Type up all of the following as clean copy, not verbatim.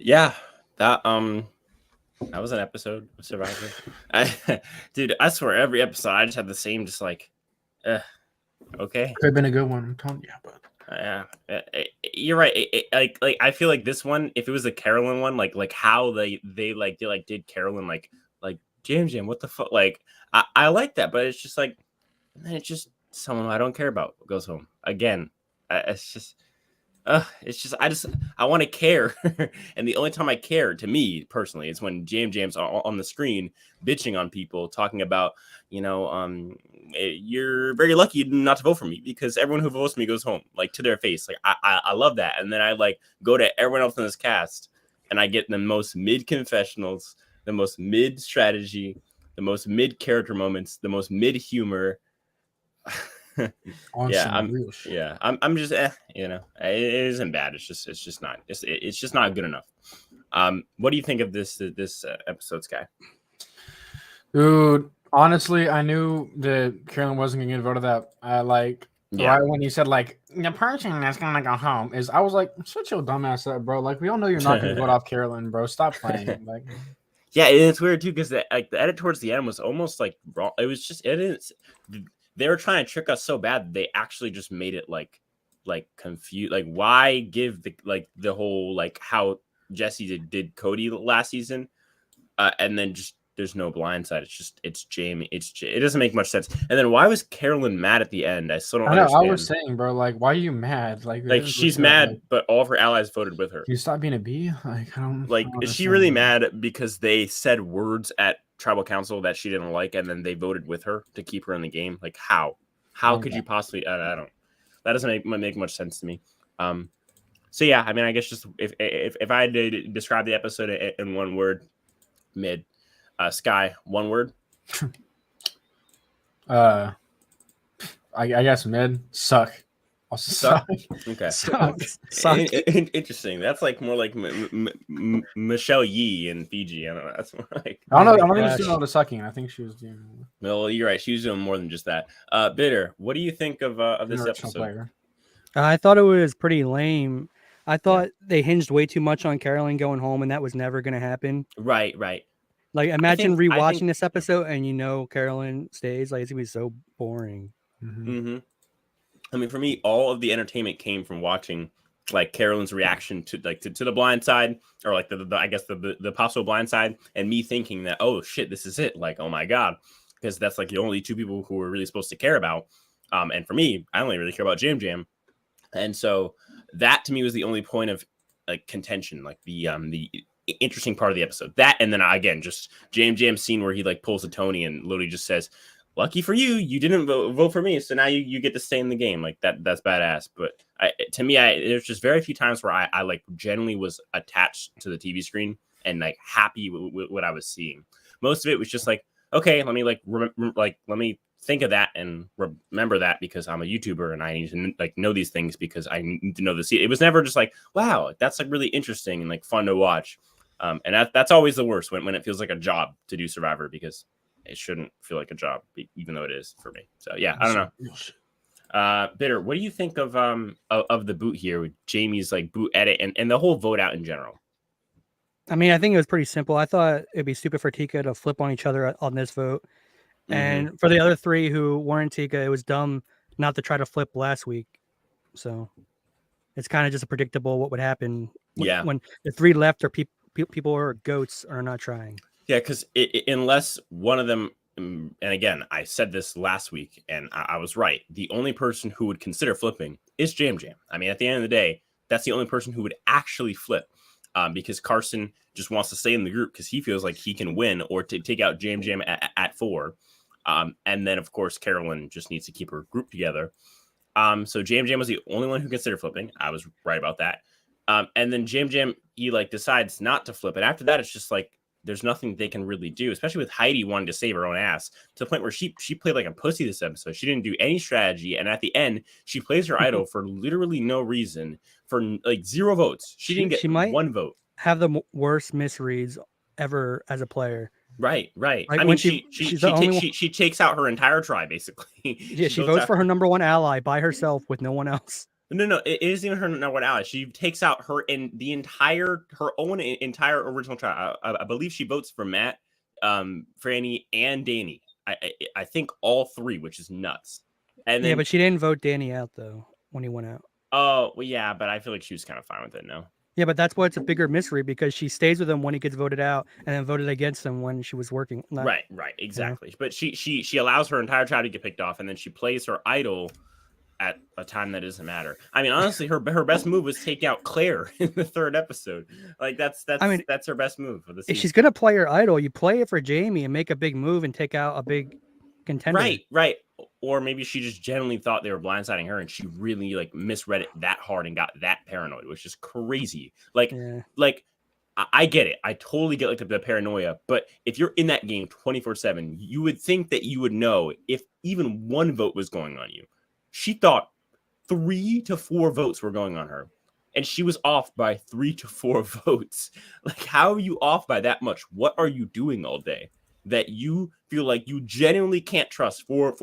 Yeah, that that was an episode of Survivor. Dude, I swear every episode I just had the same, just like, okay. Could have been a good one. I'm telling you, but Yeah, you're right. Like I feel like this one, if it was a Carolyn one, like how they did Carolyn like Jam, what the fuck? Like I like that, but it's just like, man, it's just someone I don't care about goes home again. It's just I want to care, and the only time I care, to me personally, is when Jam's on the screen bitching on people, talking about you're very lucky not to vote for me because everyone who votes for me goes home, like to their face. Like I love that, and then I like go to everyone else in this cast, and I get the most mid confessionals, the most mid strategy, the most mid character moments, the most mid humor. I'm just it isn't bad. It's just not good enough. What do you think of this episode, Sky? dude, honestly, I knew that Carolyn wasn't gonna get voted that. Right when he said like the person that's gonna go home is, I was like, shut your dumb ass up, bro. Like we all know you're not gonna vote off Carolyn, bro. Stop playing. Like, yeah, it's weird too because the edit towards the end was almost like wrong. It was just they were trying to trick us so bad they actually just made it like confused. Like, why give the whole like how Jesse did Cody last season, and then just there's no blindside. It's Jamie. It doesn't make much sense. And then why was Carolyn mad at the end? I still don't understand. I was saying, bro, like, why are you mad? Like she's mad, but all of her allies voted with her. Can you stop being a bee? Like, I don't. Like, is she really mad because they said words at tribal council that she didn't like, and then they voted with her to keep her in the game? Like, how could you possibly? I don't. That doesn't make much sense to me. So yeah, I mean, I guess just if I had to describe the episode in one word, mid. Sky, one word. I guess mid. Suck. Also suck. Okay. Suck. Interesting. That's like more like Michelle Yee in Fiji. I don't know. That's more like. I don't know. I don't think she's doing all the sucking. I think she was doing. Well, you're right. She was doing more than just that. Bitter. What do you think of this episode? I thought it was pretty lame. I thought they hinged way too much on Carolyn going home, and that was never going to happen. Right. Like, imagine rewatching this episode and Carolyn stays. Like, it's gonna be so boring. Mm-hmm. I mean, for me, all of the entertainment came from watching like Carolyn's reaction to the blind side, or like the possible blind side, and me thinking that, oh shit, this is it. Like, oh my god, because that's like the only two people who we're really supposed to care about. And for me, I only really care about Jam, and so that to me was the only point of like contention, like the interesting part of the episode. That, and then again, just Jam scene where he like pulls a Tony and literally just says, lucky for you, you didn't vote for me, so now you get to stay in the game. Like that's badass. But to me, there's just very few times where I like genuinely was attached to the TV screen and like happy with what I was seeing. Most of it was just like, okay, let me let me think of that and remember that because I'm a YouTuber and I need to like know these things because I need to know this. It was never just like, wow, that's like really interesting and like fun to watch. And that's always the worst when it feels like a job to do Survivor, because it shouldn't feel like a job, even though it is for me. So yeah, I don't know. Bitter, what do you think of the boot here with Jamie's like boot edit and the whole vote out in general? I mean, I think it was pretty simple. I thought it'd be stupid for Tika to flip on each other on this vote. Mm-hmm. And for the other three who weren't Tika, it was dumb not to try to flip last week. So it's kind of just predictable what would happen when the three left or people or goats are not trying. Yeah, because unless one of them, and again, I said this last week and I was right, the only person who would consider flipping is Jam. I mean, at the end of the day, that's the only person who would actually flip, because Carson just wants to stay in the group because he feels like he can win or to take out Jam at 4. And then, of course, Carolyn just needs to keep her group together. So Jam was the only one who considered flipping. I was right about that. And then Jam, he like decides not to flip. And after that, it's just like, there's nothing they can really do, especially with Heidi wanting to save her own ass to the point where she played like a pussy this episode. She didn't do any strategy. And at the end, she plays her idol for literally no reason, for like 0 votes. She didn't get 1 vote. Have the worst misreads ever as a player. Right. Like I mean, she takes out her entire tribe, basically. Yeah, she votes for her number 1 ally by herself with no one else. No, it isn't even her number one ally. She takes out her her own entire original tribe. I believe she votes for Matt, Franny, and Danny. I think all three, which is nuts. And then, yeah, but she didn't vote Danny out though when he went out. oh well, yeah, but I feel like she was kind of fine with it. No. Yeah, but that's why it's a bigger mystery because she stays with him when he gets voted out, and then voted against him when she was working. Right, exactly. But she allows her entire tribe to get picked off, and then she plays her idol at a time that doesn't matter. I mean, honestly, her best move was take out Claire in the third episode. Like that's her best move for the season. If she's gonna play her idol, you play it for Jamie and make a big move and take out a big contender. Right. Or maybe she just genuinely thought they were blindsiding her, and she really like misread it that hard and got that paranoid, which is crazy. Like I get it. I totally get like the paranoia, but if you're in that game 24/7, you would think that you would know if even one vote was going on you. She thought 3 to 4 votes were going on her, and she was off by 3 to 4 votes. Like, how are you off by that much? What are you doing all day that you feel like you genuinely can't trust four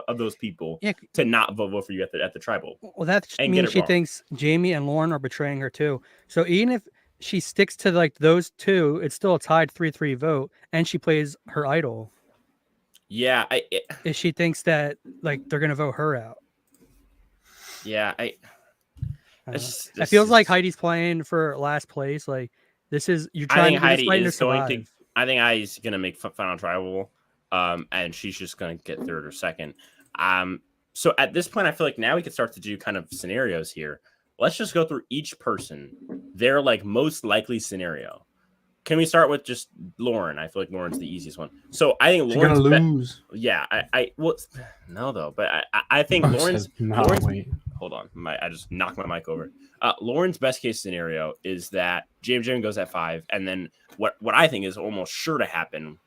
of those people to not vote for you at the tribal? Well, that means she thinks Jamie and Lauren are betraying her too. So even if she sticks to like those two, it's still a tied 3-3 vote, and she plays her idol. Yeah, if she thinks that like they're gonna vote her out. Yeah, it feels like Heidi's playing for last place. Like this is you're trying to Heidi is going to. I think Heidi's gonna make final tribal, and she's just gonna get third or second. So at this point, I feel like now we can start to do kind of scenarios here. Let's just go through each person, their like most likely scenario. Can we start with just Lauren? I feel like Lauren's the easiest one. So I think Lauren's gonna lose. Yeah, no though, but I think Lauren's. Hold on, I just knocked my mic over. Lauren's best case scenario is that Jim goes at 5, and then what I think is almost sure to happen.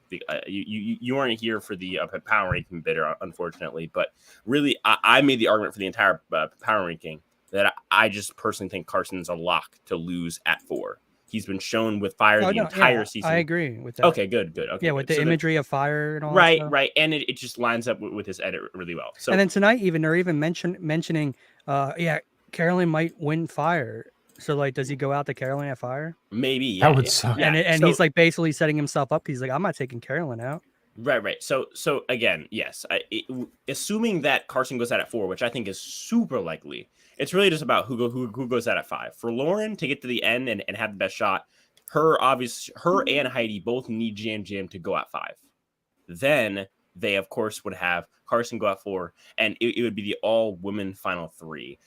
You weren't here for the power ranking bidder, unfortunately, but really I made the argument for the entire power ranking that I just personally think Carson's a lock to lose at 4. He's been shown with fire the entire season. I agree with that. Okay, good. Okay, yeah, with the imagery of fire and all. Right, and it just lines up with his edit really well. So, and then tonight, they're even mentioning, Carolyn might win fire. So, like, does he go out to Carolyn at fire? Maybe. Yeah, that would suck. Yeah. And he's like basically setting himself up. He's like, I'm not taking Carolyn out. Right. So again, yes. Assuming that Carson goes out at 4, which I think is super likely, it's really just about who goes out at 5. For Lauren to get to the end and have the best shot, her and Heidi both need Jam to go at 5. Then they of course would have Carson go at 4, and it would be the all women final 3,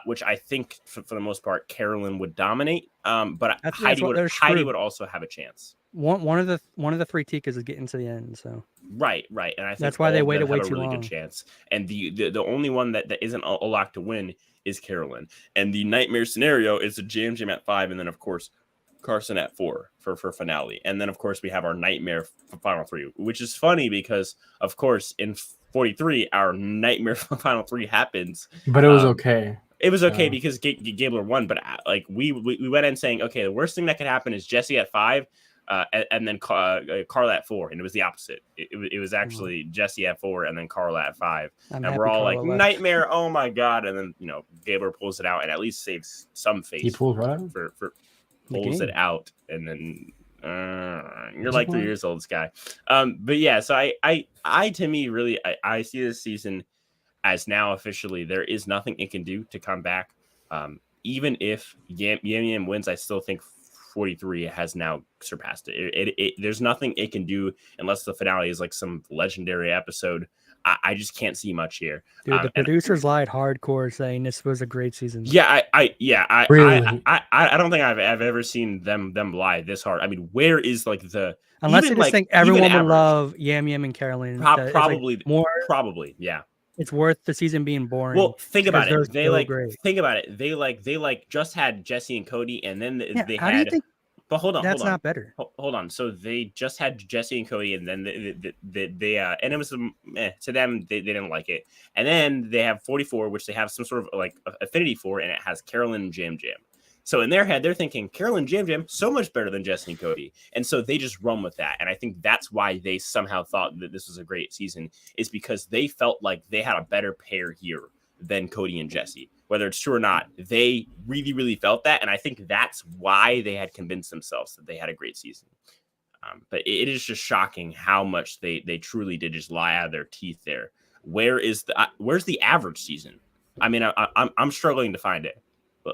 which I think for the most part Carolyn would dominate. But Heidi would also have a chance. One of the 3 Tikas is getting to the end, so right, and I think that's why they waited way too long. Good chance, and the only one that isn't a lock to win is Carolyn, and the nightmare scenario is a Jam at 5, and then of course Carson at 4 for finale, and then of course we have our nightmare final 3, which is funny because of course in 43 our nightmare final 3 happens, but it was okay. It was okay because Gabler won, but like we went in saying, okay, the worst thing that could happen is Jesse at 5. And then Carla at 4, and it was the opposite. It was actually Jesse at 4, and then Carla at 5, and we're all like nightmare. Oh my god! And then Gabler pulls it out and at least saves some face. He pulls right for pulls it out, and then you're like 3 years old, this guy. But yeah, so I to me really I see this season as now officially there is nothing it can do to come back. Even if Yam wins, I still think 43 has now surpassed it. There's nothing it can do unless the finale is like some legendary episode. I just can't see much here. Dude, the producers lied hardcore saying this was a great season. Yeah, I don't think I've ever seen them lie this hard. I mean, where is like the unless they just think everyone would love Yam and Carolyn? Probably like more. Probably, yeah. It's worth the season being boring. Well, think about it. Think about it. They just had Jesse and Cody, and then they had. Do you think but hold on, that's not better. Hold on. So they just had Jesse and Cody, and then they and it was to them they didn't like it, and then they have 44, which they have some sort of like affinity for, and it has Carolyn and Jam. So in their head, they're thinking Carolyn and Jam so much better than Jesse and Cody, and so they just run with that. And I think that's why they somehow thought that this was a great season, is because they felt like they had a better pair here than Cody and Jesse. Whether it's true or not, they really, really felt that. And I think that's why they had convinced themselves that they had a great season. But it is just shocking how much they truly did just lie out of their teeth there. Where's the average season? I mean, I'm struggling to find it.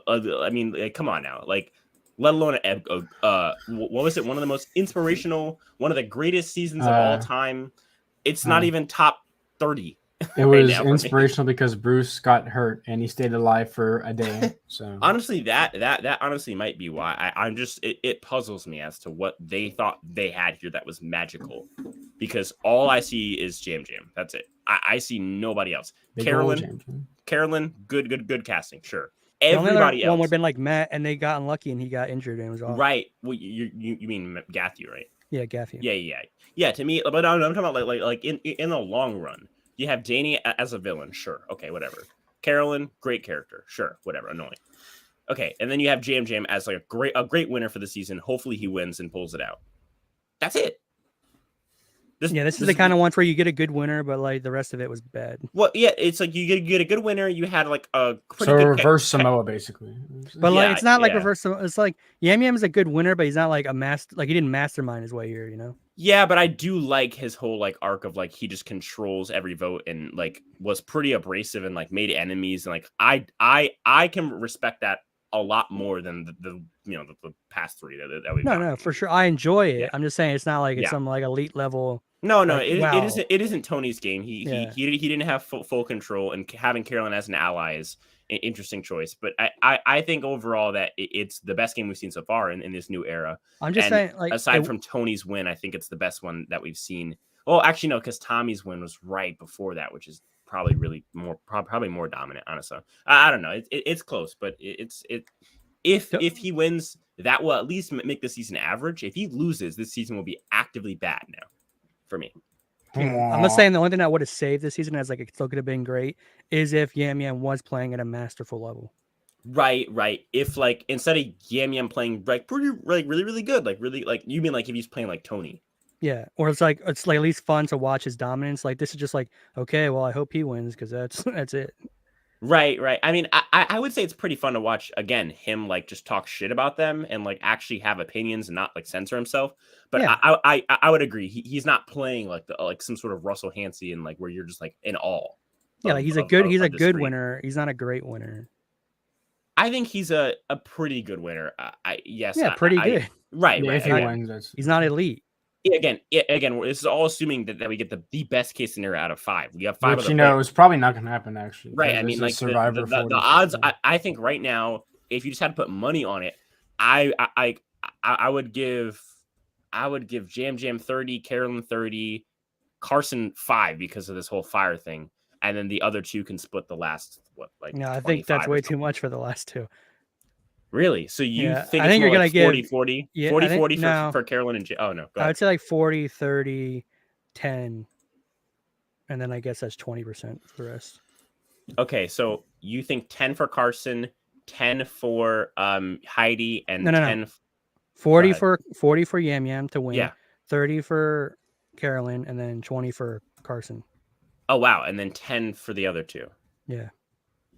I mean, like, come on now, like, let alone what was it? One of the most inspirational, one of the greatest seasons of all time. It's not even top 30. It was inspirational because Bruce got hurt and he stayed alive for a day. So honestly, that honestly might be why I'm just it puzzles me as to what they thought they had here that was magical, because all I see is Jam Jam. That's it. I see nobody else. Carolyn, good casting, sure. Everybody else. One would have been like Matt, and they got unlucky and he got injured and it was off. Right. Well, you mean Gaffey, right? Yeah, Gaffey. Yeah. To me, but I'm talking about like in the long run. You have Danny as a villain, sure. Okay, whatever. Carolyn, great character, sure, whatever. Annoying. Okay, and then you have Jam Jam as like a great winner for the season. Hopefully, he wins and pulls it out. That's it. This is the kind of ones where you get a good winner, but like the rest of it was bad. Well, yeah, it's like you get a good winner. You had like a pretty good reverse Samoa basically. But like it's not like reverse Samoa. It's like Yam Yam is a good winner, but he's not like a master. Like he didn't mastermind his way here, you know. Yeah, but I do like his whole like arc of like he just controls every vote and like was pretty abrasive and like made enemies, and like I can respect that a lot more than the past three that we've no for sure. I enjoy it. I'm just saying it's not like it's some like elite level. No, like, it isn't Tony's game. He didn't have full control, and having Carolyn as an ally is an interesting choice. But I think overall that it's the best game we've seen so far in this new era. I'm just saying, like, aside from Tony's win, I think it's the best one that we've seen. Well, actually, no, because Tommy's win was right before that, which is probably really probably more dominant. Honestly, I don't know. It's close, but if he wins, that will at least make the season average. If he loses, this season will be actively bad now. For me. I'm not saying the only thing that would have saved this season, as like it still could have been great, is if Yam Yam was playing at a masterful level. Right. If like instead of Yam Yam playing like pretty like really good, like really like you mean like if he's playing like Tony. Yeah, or it's like at least fun to watch his dominance. Like this is just like, okay, well I hope he wins because that's it. Right. I mean, I would say it's pretty fun to watch, again, him like just talk shit about them and like actually have opinions and not like censor himself. But yeah. I would agree. He's not playing like some sort of Russell Hansen and like where you're just like in awe. Yeah, like he's a good winner. He's not a great winner. I think he's a pretty good winner. Pretty good. Right. If he wins, he's not elite. Again, this is all assuming that we get the best case scenario out of 5. We have 5. Which it's probably not going to happen actually. Right. I mean, like Survivor the odds. I think right now, if you just had to put money on it, I would give Jam Jam 30, Carolyn 30, Carson 5 because of this whole fire thing, and then the other two can split the last No, I think that's way too much for the last two. Really? So you think I think you're going to like give 40 40 for Carolyn and oh no. I would say like 40, 30, 10. And then I guess that's 20% for the rest. Okay, so you think 10 for Carson, 10 for Heidi, and 10 40 for Yam Yam to win. Yeah. 30 for Carolyn and then 20 for Carson. Oh wow, and then 10 for the other two. Yeah.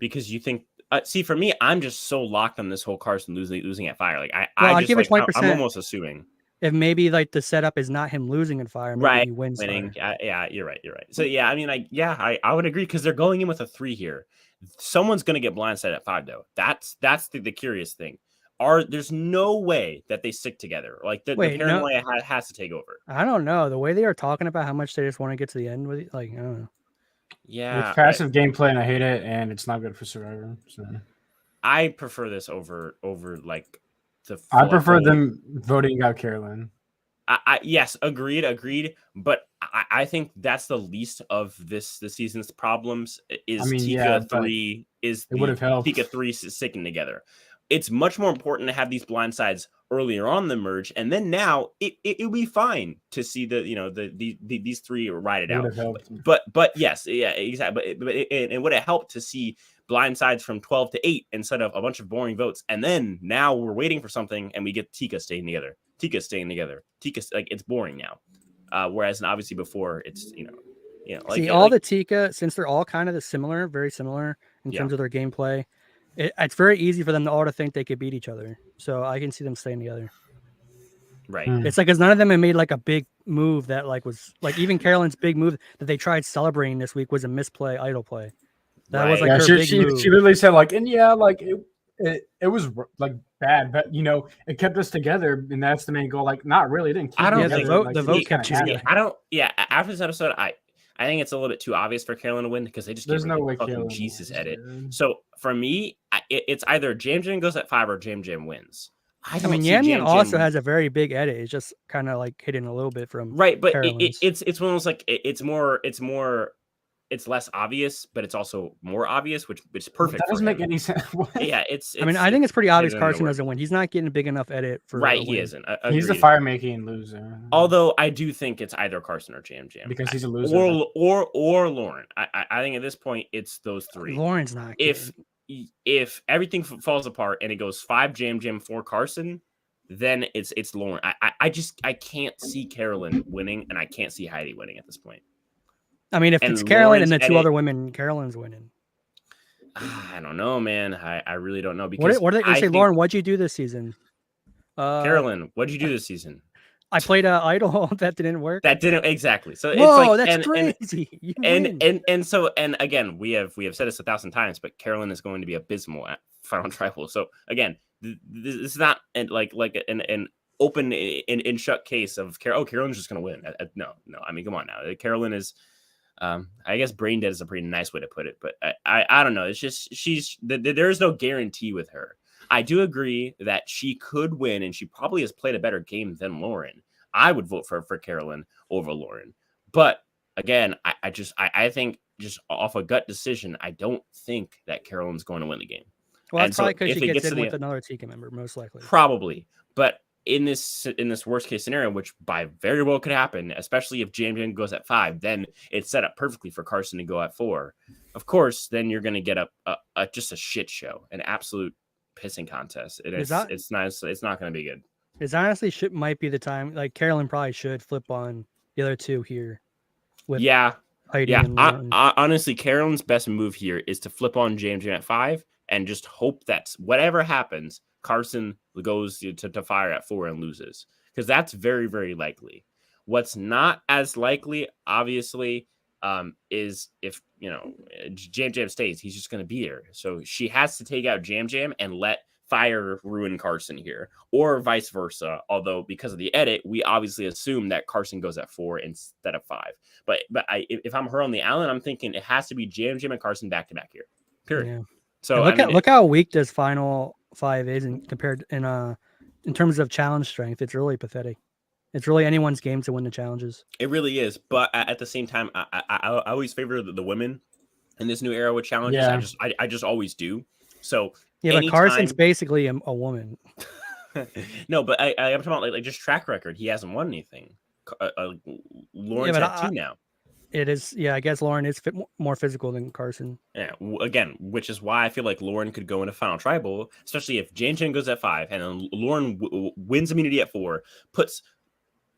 Because you think see, for me, I'm just so locked on this whole Carson losing at fire. Like I'd give it 20%. I'm almost assuming if maybe like the setup is not him losing in fire, maybe he wins. Winning. Yeah, you're right. So yeah, I mean, I would agree because they're going in with a 3 here. Someone's gonna get blindsided at 5 though. That's the curious thing. There's no way that they stick together. Like the paranoia has to take over. I don't know. The way they are talking about how much they just want to get to the end with it, like I don't know. Yeah, it's passive gameplay, and I hate it, and it's not good for Survivor. So. I prefer this over like the. I prefer them voting out Carolyn. Yes, agreed. But I think that's the least of this season's problems. Tika 3 is it would have helped. Tika 3 sticking together. It's much more important to have these blindsides earlier on the merge, and then now it'll be fine to see these 3 ride it out. But yes, yeah, exactly. But it would have helped to see blindsides from 12 to 8 instead of a bunch of boring votes. And then now we're waiting for something, and we get Tika staying together. Tika, like it's boring now. Whereas obviously before it's like all the Tika, since they're all kind of very similar, in terms of their gameplay. It's very easy for them all to think they could beat each other. So I can see them staying together. Right. It's like because none of them have made like a big move that like was like even Carolyn's big move that they tried celebrating this week was a misplay, idle play. That was like her big move. She literally said like, and yeah, like it was like bad, but it kept us together, and that's the main goal. Like, not really. It didn't keep I don't together. think the vote kept you together. I don't. Yeah, after this episode, I think it's a little bit too obvious for Carolyn to win because they just There's gave no her way fucking Carolyn Jesus wins, edit. dude. So for me, it's either Jam Jam goes at 5 or Jam Jam wins. I mean, Yam Yam also has a very big edit. It's just kind of like hidden a little bit from right, but Carolyn's. it's one of those like it's less obvious, but it's also more obvious, which is perfect. That doesn't make any sense. Yeah, I mean, I think it's pretty obvious Carson doesn't win. He's not getting a big enough edit for right. He isn't. He's the fire making loser. Although I do think it's either Carson or Jam Jam because he's a loser, or Lauren. I think at this point it's those three. Lauren's not. If everything falls apart and it goes 5 Jam Jam 4 Carson, then it's Lauren. I can't see Carolyn winning, and I can't see Heidi winning at this point. I mean, if it's Carolyn and the two other women, Carolyn's winning. I don't know, man. I really don't know because what did they say, Lauren? What'd you do this season? Carolyn, what'd you do this season? I played idol. That didn't work. That didn't exactly. So whoa, it's like, that's crazy. And again, we have said this 1,000 times, but Carolyn is going to be abysmal at Final Tribal. So again, this is not like an open and shut case of Carolyn's just going to win. No. I mean, come on now. Carolyn is, I guess brain dead is a pretty nice way to put it, but I don't know. It's just there's no guarantee with her. I do agree that she could win, and she probably has played a better game than Lauren. I would vote for Carolyn over Lauren. But again, I think just off a gut decision, I don't think that Carolyn's going to win the game. Well, that's probably because she gets in with another TK member, most likely. Probably. But in this worst case scenario, which by very well could happen, especially if Jam Jam goes at 5, then it's set up perfectly for Carson to go at 4. Of course, then you're going to get just a shit show, an absolute pissing contest. It's not going to be good. It's honestly might be the time. Like Carolyn probably should flip on the other two here. Heidi and Lauren. Honestly, Carolyn's best move here is to flip on Jam Jam at 5 and just hope that whatever happens, Carson goes to fire at 4 and loses, because that's very, very likely. What's not as likely, obviously, is if Jam Jam stays, he's just going to be here. So she has to take out Jam Jam and let Fire ruin Carson here, or vice versa. Although because of the edit, we obviously assume that Carson goes at 4 instead of 5. But if I'm her on the island, I'm thinking it has to be Jam Jam and Carson back to back here. Period. Yeah. So look how weak this final 5 is compared in terms of challenge strength. It's really pathetic. It's really anyone's game to win the challenges. It really is. But at the same time, I always favor the women in this new era with challenges. Yeah. I just always do. So yeah, but Carson's basically a woman. No, but I'm talking about like just track record. He hasn't won anything. Lauren's had 2 now. It is, yeah. I guess Lauren is more physical than Carson. Yeah, again, which is why I feel like Lauren could go into Final Tribal, especially if Jane Chen goes at 5 and then Lauren wins immunity at 4.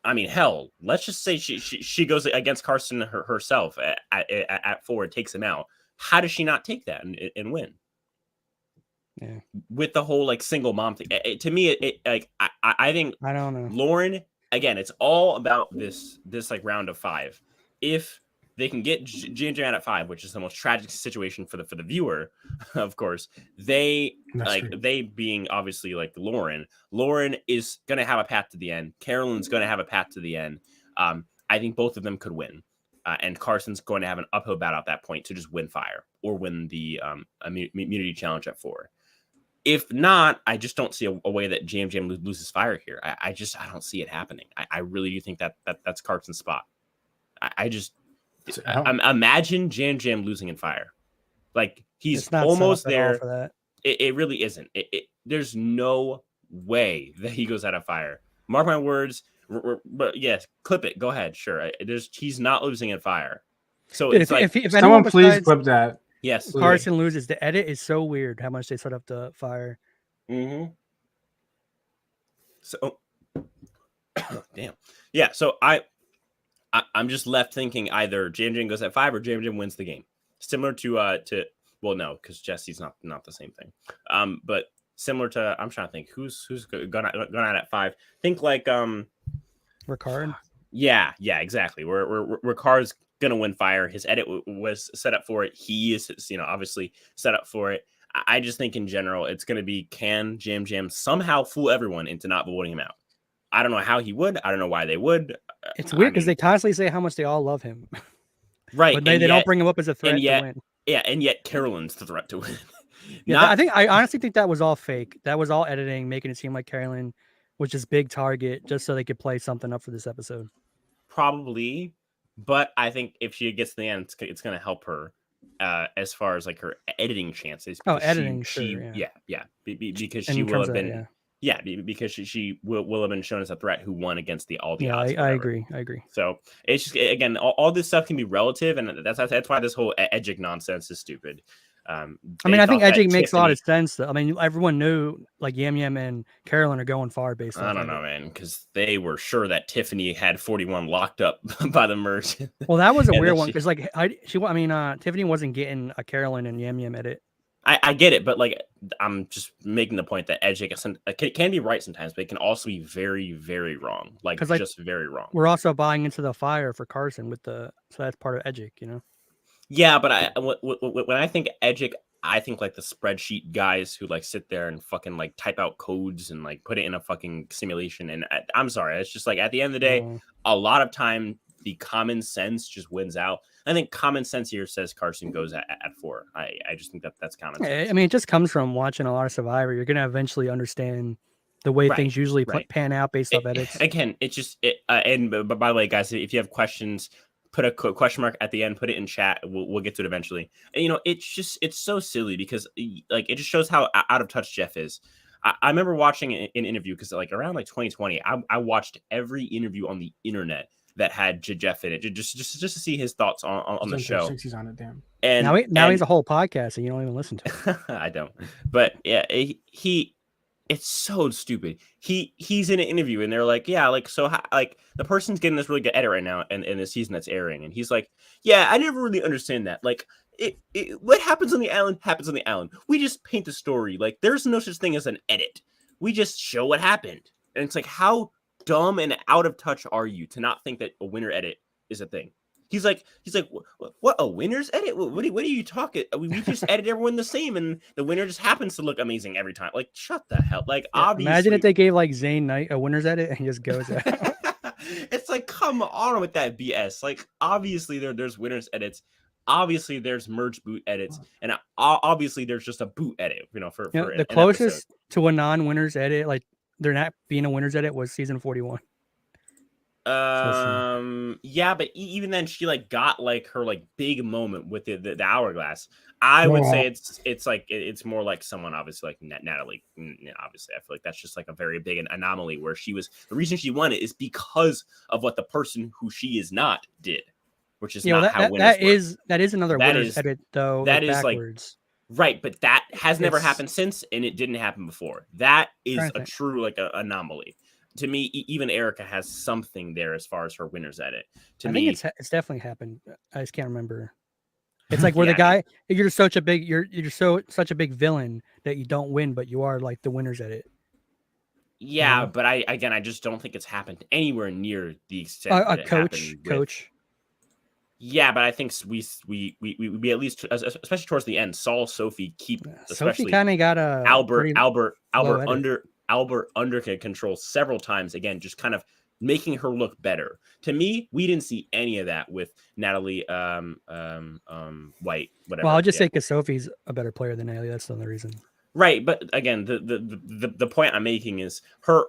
I mean, hell, let's just say she goes against Carson herself at 4, takes him out. How does she not take that and win? Yeah, with the whole like single mom thing, to me, I think I don't know. Lauren, again, it's all about this like round of 5. If they can get Jam Jam at 5, which is the most tragic situation for the viewer, of course, they being obviously like Lauren is gonna have a path to the end. Carolyn's gonna have a path to the end. I think both of them could win. And Carson's going to have an uphill battle at that point to just win Fire or win the immunity challenge at 4. If not, I just don't see a way that Jam Jam loses Fire here. I don't see it happening. I really do think that's Carson's spot. I imagine Jam Jam losing in Fire. Like he's almost there. For that. It really isn't. There's no way that he goes out of Fire. Mark my words. But yes, clip it. Go ahead. Sure. He's not losing in Fire. So dude, it's if someone please clip that. Yes. Carson loses. The edit is so weird how much they set up the Fire. Mm-hmm. So, damn. Yeah. So I'm just left thinking either Jam Jam goes at 5 or Jam Jam wins the game. Similar to Well, no, because Jesse's not the same thing. But similar to, I'm trying to think who's gone out at 5. Think like Ricard. Yeah, exactly. Ricard's gonna win fire. His edit was set up for it. He is, obviously set up for it. I just think in general, it's gonna be, can Jam somehow fool everyone into not voting him out? I don't know how he would. I don't know why they would. It's weird because they constantly say how much they all love him, right? But they don't bring him up as a threat to win. Yeah, and yet Carolyn's the threat to win. Yeah, I honestly think that was all fake. That was all editing, making it seem like Carolyn was just big target, just so they could play something up for this episode. Probably, but I think if she gets to the end, it's going to help her as far as like her editing chances. Editing, because she will have been, because she will have been shown as a threat who won against all the odds. I agree. So it's just, again, all this stuff can be relative, and that's why this whole Edgic nonsense is stupid. I think Edgic makes a lot of sense, though. I mean, everyone knew like Yam Yam and Carolyn are going far based on. I don't know, man, because they were sure that Tiffany had 41 locked up by the merge. Well, that was a weird one because like Tiffany wasn't getting a Carolyn and Yam Yam edit. I get it, but like I'm just making the point that Edgic can be right sometimes, but it can also be very, very wrong. Like just very wrong. We're also buying into the fire for Carson so that's part of Edgic, Yeah, but when I think Edgic, I think like the spreadsheet guys who like sit there and fucking like type out codes and like put it in a fucking simulation. And I'm sorry, it's just like at the end of the day, a lot of time the common sense just wins out. I think common sense here says Carson goes at 4. I just think that's common sense. I mean, it just comes from watching a lot of Survivor. You're gonna eventually understand the way things usually pan out based off edits. Again, it's just and by the way, guys, if you have questions, put a question mark at the end, put it in chat. We'll get to it eventually. And, it's so silly because like it just shows how out of touch Jeff is. I remember watching an interview because like around like 2020, I watched every interview on the internet that had Jeff in it, just to see his thoughts on the show. He's on it, damn. And now he's a whole podcast, and you don't even listen to it. I don't, but yeah, it's so stupid. He's in an interview and they're like, yeah, like, so how, like the person's getting this really good edit right now in the season that's airing. And he's like, yeah, I never really understand that. Like what happens on the island happens on the island. We just paint the story. Like there's no such thing as an edit. We just show what happened. And it's like, how dumb and out of touch are you to not think that a winner edit is a thing? He's like, what, a winner's edit? What are you talking? We just edit everyone the same, and the winner just happens to look amazing every time. Like, shut the hell! Like, obviously, imagine if they gave like Zayn Knight a winner's edit and he just goes out. It's like, come on with that BS. Like, obviously there's winners edits. Obviously there's merge boot edits, and obviously there's just a boot edit. For the closest to a non-winners edit, like they're not being a winners edit, was season 41. Yeah, but even then she like got like her like big moment with the hourglass. I would say it's like it's more like someone obviously like Natalie. Obviously, I feel like that's just like a very big anomaly where the reason she won it is because of what the person who she is not did, which is not how winners work. That is another winners edit though. That is backwards. Like right, but that has never happened since, and it didn't happen before. That is a true like a anomaly. To me, even Erica has something there as far as her winners edit. I think it's definitely happened. I just can't remember. It's like where the guy, you're such a big big villain that you don't win, but you are like the winners edit. Yeah, but I just don't think it's happened anywhere near the extent a coach. Yeah, but I think we at least, especially towards the end, saw Sophie keep, especially Sophie kind of got a Albert under control several times, again, just kind of making her look better. To me, we didn't see any of that with Natalie White, whatever. Well, I'll just say because Sophie's a better player than Natalie. That's the only reason. Right, but again, the point I'm making is her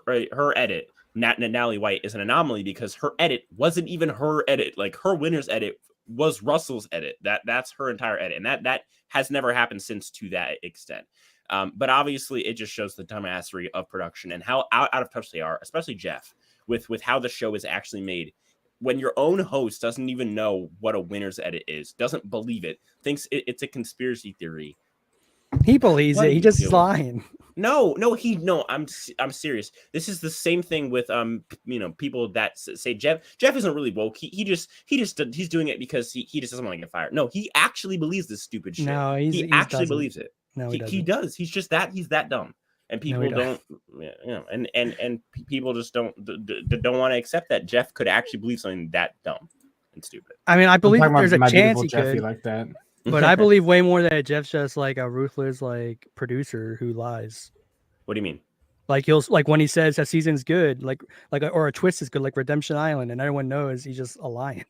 edit, Natalie White, is an anomaly because her edit wasn't even her edit. Like her winner's edit was Russell's edit. That's her entire edit, and that has never happened since to that extent. But obviously, it just shows the dumbassery of production and how out of touch they are, especially Jeff, with how the show is actually made. When your own host doesn't even know what a winner's edit is, doesn't believe it, thinks it's a conspiracy theory. He believes it. He just is lying. No, I'm serious. This is the same thing with people that say Jeff isn't really woke. He's doing it because he just doesn't want to get fired. No, he actually believes this stupid shit. No, he actually doesn't. believes it. No, he does. He's that dumb. And people don't, and people just don't want to accept that Jeff could actually believe something that dumb and stupid. I mean, I believe there's a chance he Jeffy could, like that. But I believe way more that Jeff's just like a ruthless like producer who lies. What do you mean? Like he'll like when he says that season's good, or a twist is good, like Redemption Island, and everyone knows he's just a lion.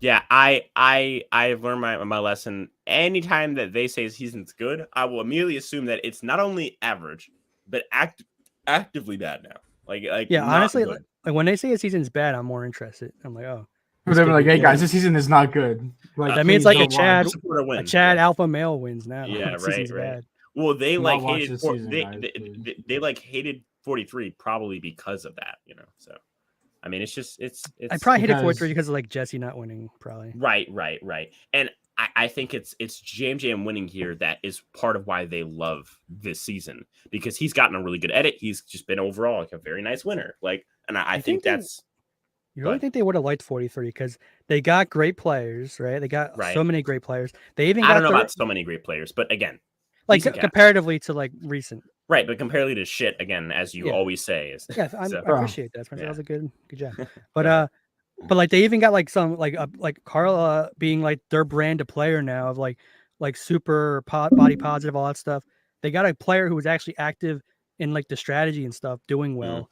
Yeah, I've learned my lesson. Anytime that they say season's good, I will immediately assume that it's not only average, but actively bad now. Like yeah, honestly, like when they say a season's bad, I'm more interested. I'm like, oh, they're like, hey guys, this season is not good. Like that means like a Chad alpha male wins now. Yeah, right. Bad. Well, they like hated they like hated 43 probably because of that, So. I mean, it's I probably hated 43 because of like Jesse not winning, probably. Right. And I think it's JMJM winning here that is part of why they love this season, because he's gotten a really good edit. He's just been overall like a very nice winner. Like, and I think that's. You really think they would have liked 43 because they got great players, right? They got so many great players. They even I don't know about so many great players, but again, like comparatively to like recent. Right, but comparatively to shit, again, as you always say, I appreciate that. That was a good job. But like they even got like some like Carla being like their brand of player now of like super body positive, all that stuff. They got a player who was actually active in like the strategy and stuff, doing well.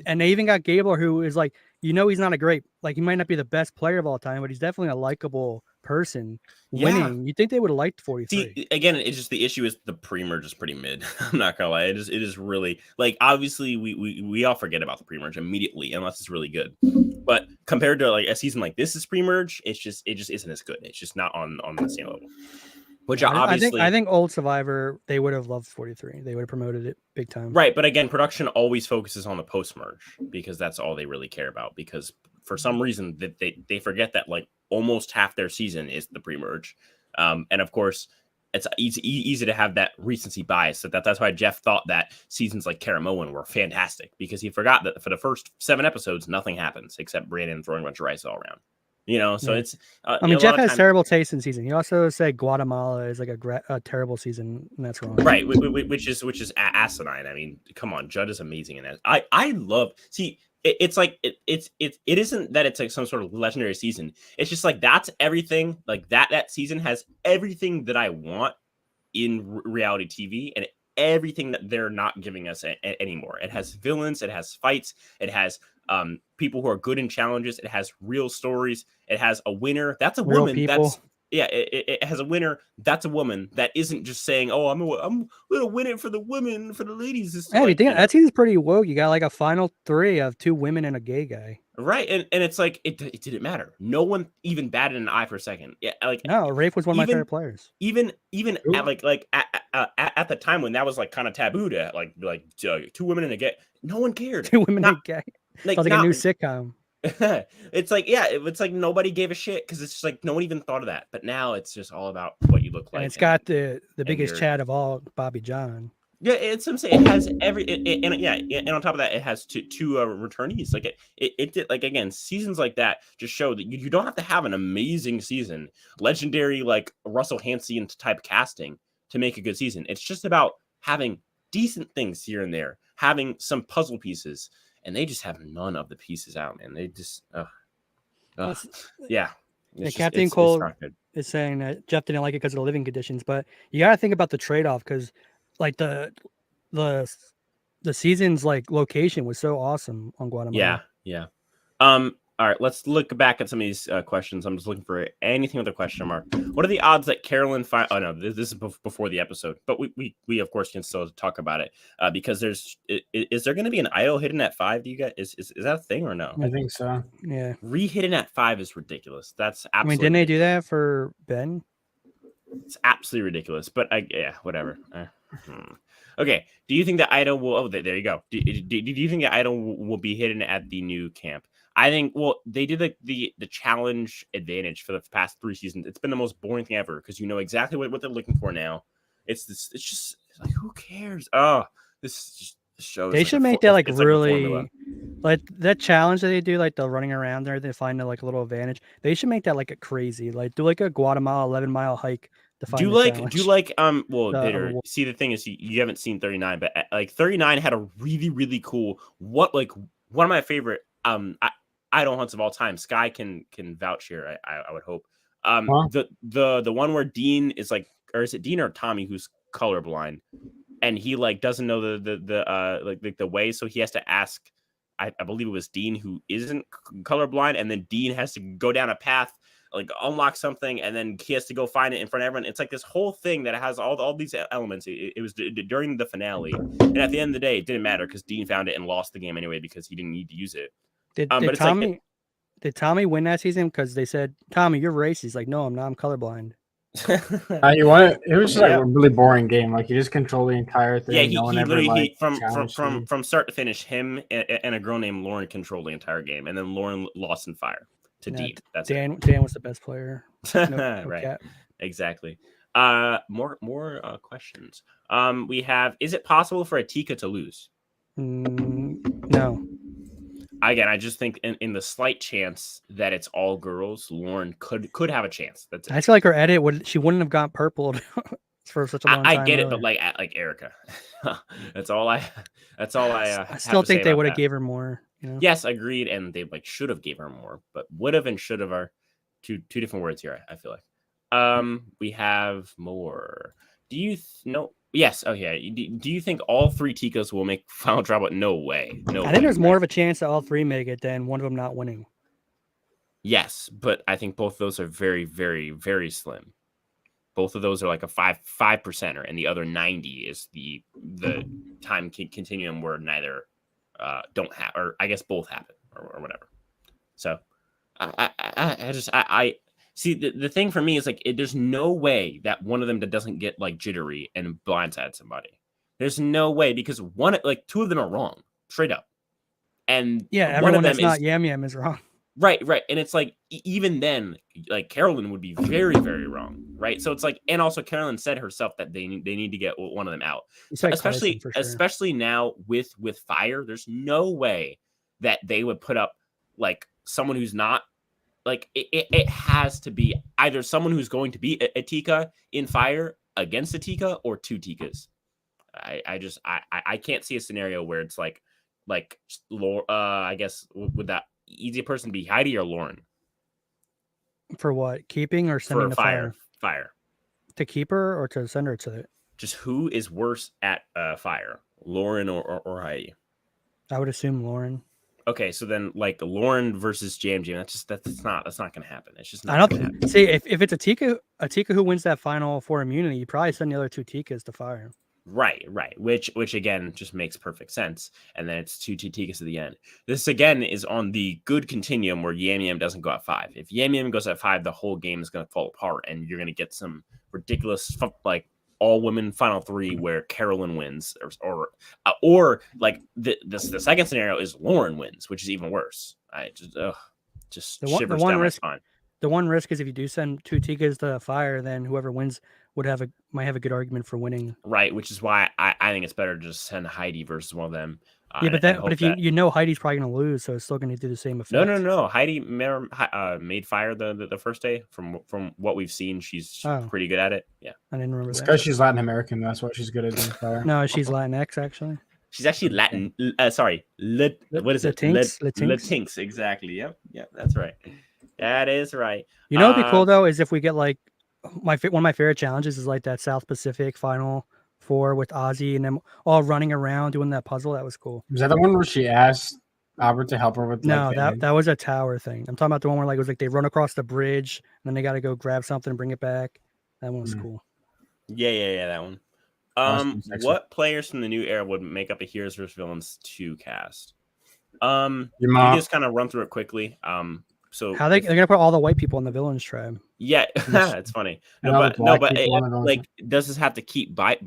And they even got Gabler, who is like, he's not a great, like he might not be the best player of all time, but he's definitely a likable person winning. You think they would have liked 43? See, again, it's just the issue is the pre-merge is pretty mid. I'm not gonna lie, it is really like, obviously we all forget about the pre-merge immediately unless it's really good. But compared to like a season like this is pre-merge, it just isn't as good. It's just not on the same level. Which obviously, I think old Survivor, they would have loved 43. They would have promoted it big time. Right, but again, production always focuses on the post-merge because that's all they really care about. Because for some reason that they forget that like almost half their season is the pre-merge, and of course it's easy to have that recency bias. So that's why Jeff thought that seasons like Karamoan were fantastic, because he forgot that for the first 7 episodes nothing happens except Brandon throwing a bunch of rice all around. So it's. I mean, Jeff has terrible taste in season. He also said Guatemala is like a terrible season, and that's wrong. Right, which is asinine. I mean, come on, Judd is amazing in that. I love. See, it's like it isn't that it's like some sort of legendary season. It's just like that's everything. Like that season has everything that I want in reality TV, and everything that they're not giving us anymore. It has villains, it has fights, it has people who are good in challenges, it has real stories, it has a winner. That's a real woman. People. That's it has a winner. That's a woman that isn't just saying, "Oh, I'm gonna win it for the women, for the ladies." Yeah, like, that seems pretty woke. You got like a final 3 of 2 women and a gay guy. Right, and it's like it didn't matter. No one even batted an eye for a second. Yeah, like no, Rafe was one of my favorite players. Even at the time when that was like kind of taboo to like 2 women and a gay, no one cared. 2 women and a gay. Like a new sitcom. It's like it's like nobody gave a shit because it's just like no one even thought of that. But now it's just all about what you look like. And it's got the biggest Chad of all, Bobby John. Yeah, it's what I'm saying. It has and on top of that, it has two returnees. Like it did, like, again, seasons like that just show that you don't have to have an amazing season, legendary like Russell Hansen type casting to make a good season. It's just about having decent things here and there, having some puzzle pieces, and they just have none of the pieces out, man. They just yeah. Captain Cole is saying that Jeff didn't like it because of the living conditions, but you got to think about the trade-off because. Like the season's like location was so awesome on Guatemala. Yeah. All right, let's look back at some of these questions. I'm just looking for anything with a question mark. What are the odds that Carolyn Oh no, this is before the episode, but we of course can still talk about it because is there going to be an idol hidden at 5? Do you guys is that a thing or no? I think so. Yeah. Re-hidden at 5 is ridiculous. That's absolutely. I mean, didn't they do that for Ben? It's absolutely ridiculous. But whatever. Okay. Do you think the idol will? Oh, there you go. Do you think the idol will be hidden at the new camp? I think. Well, they did the challenge advantage for the past 3 seasons. It's been the most boring thing ever because you know exactly what they're looking for now. It's this. It's just like, who cares? Oh, this just shows. They like should a make fo- that like it's like a formula. really, like that challenge that they do, like the running around there. They find like a little advantage. They should make that like a crazy, like do like a Guatemala 11-mile hike to find the challenge. Do you like well, The Bitter, reward. see, the thing is, you haven't seen 39, but like 39 had a really, really cool, what, like, one of my favorite idle hunts of all time. Sky can vouch here, I would hope. Huh? The one where Dean is like, or is it Dean or Tommy who's colorblind, and he like doesn't know like the way, so he has to ask, I believe it was Dean who isn't colorblind, and then Dean has to go down a path, like unlock something, and then he has to go find it in front of everyone. It's like this whole thing that has all these elements. It was during the finale, and at the end of the day, it didn't matter because Dean found it and lost the game anyway because he didn't need to use it. Did But it's Tommy like, did Tommy win that season? Because they said, Tommy, you're racist. He's like, no, I'm not. I'm colorblind. You want it? It was just like Yeah. a really boring game. Like you just control the entire thing. Yeah, no one he ever, literally like, from challenged you. from start to finish, him and a girl named Lauren controlled the entire game, and then Lauren lost in fire to Yeah, Dean. That's Dan was the best player. it. No Right. cap. Exactly. More questions. We have, is it possible for Atika to lose? No. Again, I just think in the slight chance that it's all girls, Lauren could have a chance. That's it. I feel like her edit she wouldn't have got purpled for such a long time. I get it, earlier. but like Erica. that's all I I still think they would have gave her more. You know? Yes, agreed, and they like should have gave her more, but would have and should have are two different words here, I feel like. We have more. Do you know? Yes. Oh yeah. Do you think all three Ticas will make final draw? But no way. No. I think there's more of a chance that all three make it than one of them not winning. Yes, but I think both of those are very, very, very slim. Both of those are like a 5%er, and the other 90 is the time continuum where neither don't have, or I guess both happen, or whatever. So I see the thing for me is like there's no way that one of them that doesn't get like jittery and blindside somebody. There's no way, because two of them are wrong straight up, and yeah, one everyone of them that's not Yam Yam is wrong. Right, and it's like even then, like Carolyn would be very, very wrong, right? So it's like, and also Carolyn said herself that they need to get one of them out, especially now with Fire. There's no way that they would put up like someone who's not like it has to be either someone who's going to be a Tika in Fire against a Tika or two Tikas. I can't see a scenario where it's like I guess would that easy person be Heidi or Lauren? For what? Keeping or sending for to Fire? Fire. To keep her or to send her to it? Just who is worse at Fire, Lauren or Heidi? I would assume Lauren. Okay, so then like Lauren versus Jam. That's not going to happen. It's just not. I don't see if it's a Tika who wins that final for immunity, you probably send the other two Tikas to Fire. Right. Which again just makes perfect sense. And then it's two Tikas at the end. This again is on the good continuum where Yam Yam doesn't go at 5. If Yam Yam goes at 5, the whole game is going to fall apart, and you're going to get some ridiculous like all women final 3 where Carolyn wins, or like the second scenario is Lauren wins, which is even worse. I just shivers down my spine. The one risk is if you do send two Tikas to Fire, then whoever wins might have a good argument for winning. Right, which is why I think it's better to just send Heidi versus one of them. Yeah, but if you know Heidi's probably going to lose, so it's still going to do the same effect. No. Heidi made Fire the first day. From what we've seen, she's pretty good at it. Yeah, I didn't remember that. Because she's Latin American, that's why she's good at doing Fire. No, she's Latinx actually. She's actually Latin. Sorry, what is it? Latinx. Exactly. Yep. That's right. That is right. You know what'd be cool though is if we get like one of my favorite challenges is like that South Pacific Final 4 with Ozzy and them all running around doing that puzzle. That was cool. Was that the one where she asked Albert to help her with? No, that was a tower thing. I'm talking about the one where like it was like they run across the bridge and then they got to go grab something and bring it back. That one was cool. Yeah, that one. What players from the new era would make up a Heroes vs Villains 2 cast? You just kind of run through it quickly. how they're gonna put all the white people in the villains tribe? Yeah, it's funny. No, but does this have to keep we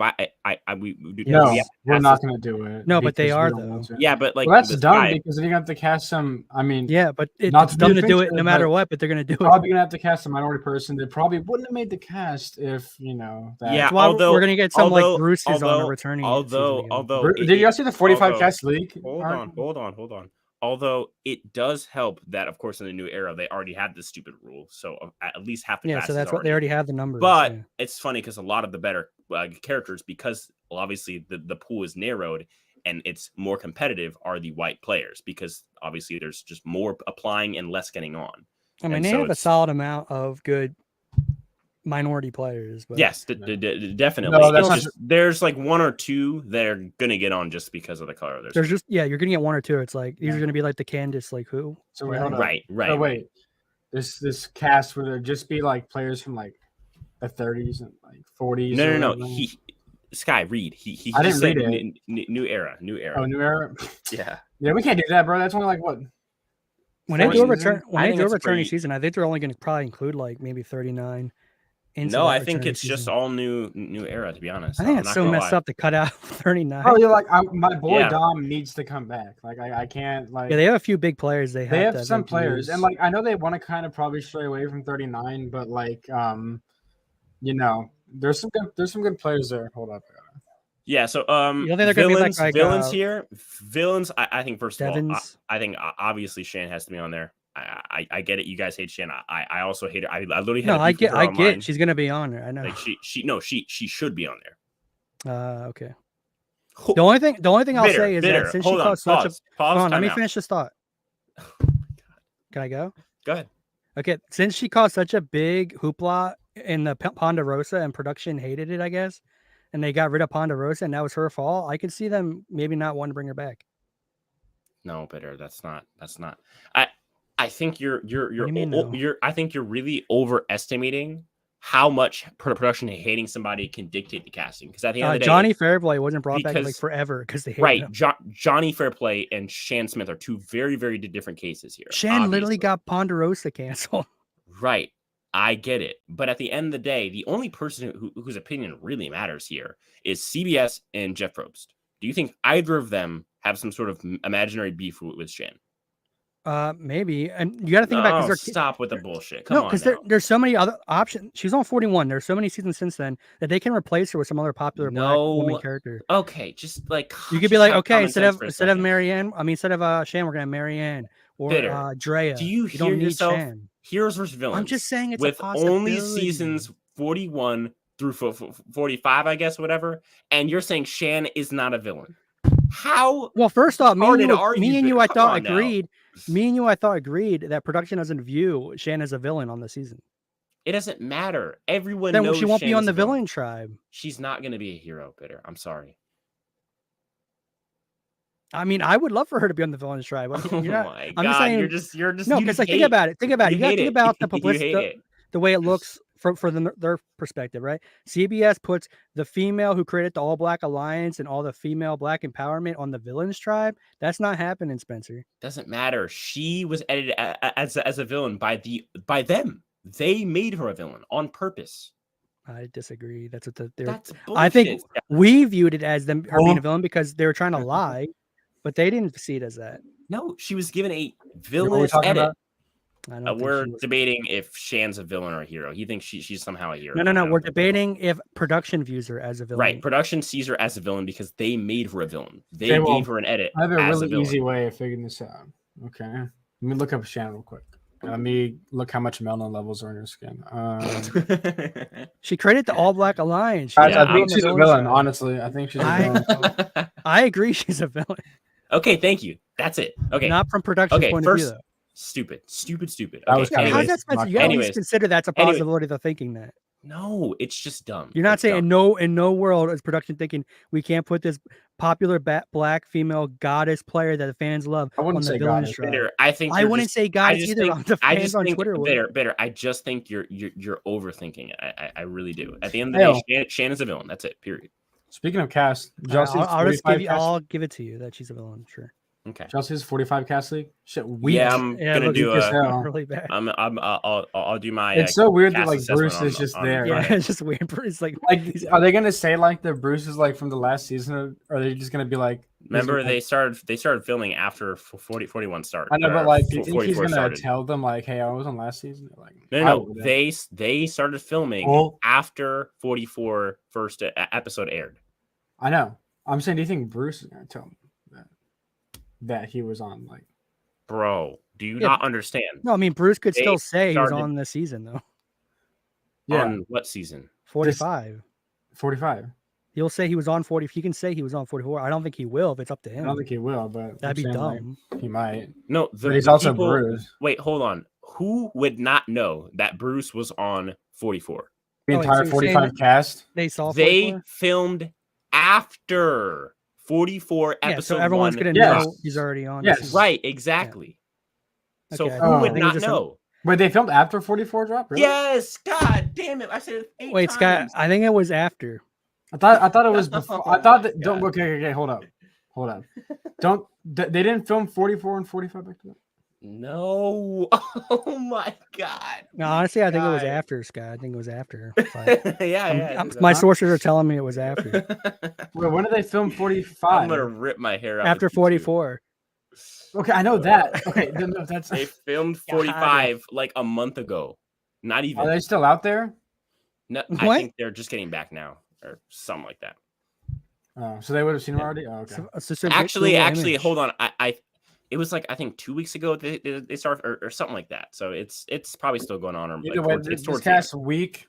we're not gonna do it. No, but they are though. Yeah, but like that's dumb because then you have to cast some. I mean, yeah, but it's dumb to do it no matter what. But they're gonna do it. Probably gonna have to cast a minority person. They probably wouldn't have made the cast if that. Yeah, that's why we're gonna get some like Bruce's on a returning. Although, did you guys see the 45 cast leak? Hold on. Although it does help that, of course, in the new era, they already had this stupid rule. So at least half the cast so that's what they already have the numbers. But it's funny because a lot of the better characters, because obviously the pool is narrowed and it's more competitive, are the white players because obviously there's just more applying and less getting on. I mean, they have a solid amount of good minority players. But yes, definitely. No, there's like one or two that are gonna get on just because of the color. There's just you're gonna get one or two. It's like these are gonna be like the Candace, like who? So right. Oh, wait, this cast would there just be like players from like the 30s and like 40s? No. Sky read. He I didn't read it. New era. Oh, new era. Yeah. Yeah, we can't do that, bro. That's only like what. When they do a returning season, I think they're only going to probably include like maybe 39. No, I think it's just all new era. To be honest, I think it's so messed up to cut out 39. Oh, you're like my boy Dom needs to come back. Like I can't like. Yeah, they have a few big players. They have some players, and like I know they want to kind of probably stray away from 39, but like there's some good players there. Hold up. Yeah, so you don't think they're gonna be like villains here? Villains, I think first of all, I think obviously Shan has to be on there. I get it. You guys hate Shan. I also hate her. I literally had I get she's gonna be on there. I know. Like she should be on there. Okay. The only thing I'll say is that since she caused such a hold on, let me finish this thought. Can I go? Go ahead. Okay, since she caused such a big hoopla in the Ponderosa and production hated it, I guess, and they got rid of Ponderosa and that was her fault, I could see them maybe not wanting to bring her back. No, Bitter, that's not. I think you're I think you're really overestimating how much production hating somebody can dictate the casting. Because at the end of the day, Johnny Fairplay wasn't brought back like forever because they hated him. Johnny Fairplay and Shan Smith are two very, very different cases here. Shan literally got Ponderosa canceled. Right. I get it. But at the end of the day, the only person whose opinion really matters here is CBS and Jeff Probst. Do you think either of them have some sort of imaginary beef with Shan? Maybe. And you got to think about because stop with the bullshit. Come on. Because there's so many other options. She's on 41. There's so many seasons since then that they can replace her with some other popular black woman character. Okay, just like you could be like, okay, instead of Marianne, instead of Shan, we're gonna have Marianne or Drea. Do you hear yourself? Shan. Heroes versus villains. I'm just saying it's with a possibility. Only seasons 41 through 45, I guess, whatever. And you're saying Shan is not a villain. How? Well, first off, me and you, I thought agreed that production doesn't view Shan as a villain on the season. It doesn't matter. Everyone then knows she won't Shan be on the villain tribe. She's not going to be a hero, Bitter. I'm sorry. I mean, I would love for her to be on the villain tribe. My God. I'm just saying, you're just no, because like think about it. You got to think about the publicity, the way it looks from their perspective, right? CBS puts the female who created the All Black Alliance and all the female black empowerment on the villains tribe. That's not happening, Spencer. Doesn't matter. She was edited as a villain by them. They made her a villain on purpose. I disagree. That's what that's bullshit. I think we viewed it as her being a villain because they were trying to lie, but they didn't see it as that. No, she was given a villainous edit. We're debating if Shan's a villain or a hero. He thinks she's somehow a hero. No. We're debating if production views her as a villain. Right. Production sees her as a villain because they made her a villain. They gave her an edit. I have a really easy way of figuring this out. Okay. Let me look up Shan real quick. Let me look how much melanin levels are in her skin. She created the All Black Alliance. I think she's a villain, honestly. I think she's a villain. I agree she's a villain. Okay, thank you. That's it. Okay. Not from production point of view, though. Stupid. Okay, how's that Spencer? You gotta at least consider that's a possibility of thinking that. No, it's just dumb. You're not saying in no world is production thinking we can't put this popular black female goddess player that the fans love on the villains tribe. I wouldn't say goddess either. The fans on Twitter bitter. I just think you're overthinking it. I really do. At the end of the day, Shan is a villain. That's it. Period. Speaking of cast, I'll give it to you that she's a villain. Sure. Okay. Chelsea's 45 cast league. Shit, weak. Yeah, I'm gonna look, do as a. hell. really bad. I'll do my. It's so weird that cast like assessment Bruce is just on there. Yeah, Friday. it's just weird. It's like Are they gonna say like the Bruce is like from the last season, or are they just gonna be like? Remember, gonna, they started filming after 41 started. I know, but like, do you think 44 he's gonna started. tell them like, "Hey, I was on last season"? Like, No. They started filming Oh. after 44 first episode aired. I know. I'm saying, do you think Bruce is gonna tell them that he was on like? Bro, do you not understand? no. I mean, Bruce could They still say he was started- on this season though. Yeah, On what season? 45. 45. He'll say he was on 40. He can say he was on 44. I don't think he will if it's up to I him. don't think he will, but That'd be I'm saying, dumb. Like, he might. No, But he's also people, Bruce. Wait, hold on. Who would not know that Bruce was on 44? The Oh, wait, entire so you're saying 45 cast. They saw They 44? filmed after 44 Yeah, episode so everyone's 1 gonna Yes. know he's already on. Yes. this season. Right, exactly. So Okay. who Oh. would I think not it's just know? Wait, they filmed after 44 drop? Really? Yes, god damn it. I said it 8 Wait, Scott. times. I think it was after. I thought it was before. I Oh thought my that. Don't God. okay. Hold up. Don't they didn't film 44 and 45 back to that? No. Oh my god. No, honestly, I think it was Guy. after, Scott. I think it was after. But yeah. my sources are telling me it was after. Wait, when did they film 45? I'm gonna rip my hair out. After if you do. 44. Okay, I know that. Okay, no, that's. They filmed God. 45 like a month ago. Not even. Are they still out there? No, I What? think they're just getting back now, or something like that. Oh, so they would have seen him already. Oh, okay. So Actually, Google image. hold on. It was like I think 2 weeks ago they started or something like that. So it's probably still going on. Or Either like, way, towards, it's this towards the past week,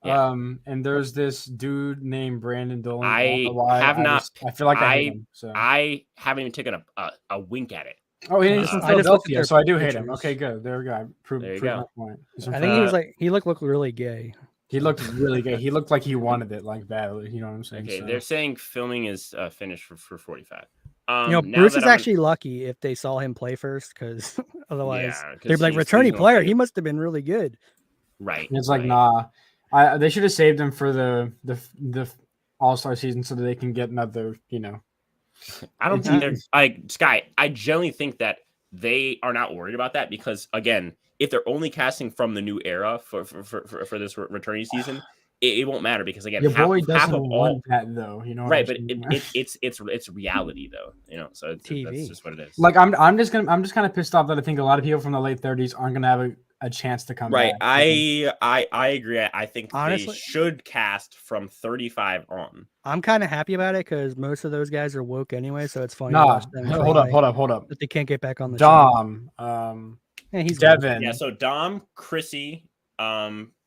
Yeah. and there's this dude named Brandon Dolan. I don't know why, have not- I feel like I hate him. So. I haven't even taken a wink at it. Oh, he's from I just looked at Philadelphia, their so I do hate him. pictures. Okay, good. There we go. I proved There you my go. point. He's from I think he was Philadelphia. like he looked really gay. He looked really good. He looked like he wanted it like badly. You know what I'm saying? Okay, So- they're saying filming is finished for 45. You know, now Bruce that is I'm- actually lucky if they saw him play first, because otherwise Yeah, 'cause they'd be like, he's returning gonna player. play. He must have been really good. right. It's like, right. nah. They should have saved him for the All-Star season so that they can get another. I don't It's think they're like Sky. I generally think that they are not worried about that because again, if they're only casting from the new era for this returning season, it won't matter because again, Your boy half doesn't of all want that though. You know. what right, I'm but saying? it's reality though, you know. So that's TV. just what it is. Like I'm just kind of pissed off that I think a lot of people from the late 30s aren't gonna have a chance to come Right, back. I agree. I think Honestly- they should cast from 35 on. I'm kind of happy about it because most of those guys are woke anyway, so it's funny. to Nah, watch them hold try up. That they can't get back on the show. Dom, Yeah, he's Devin, Yeah, so Dom, Chrissy,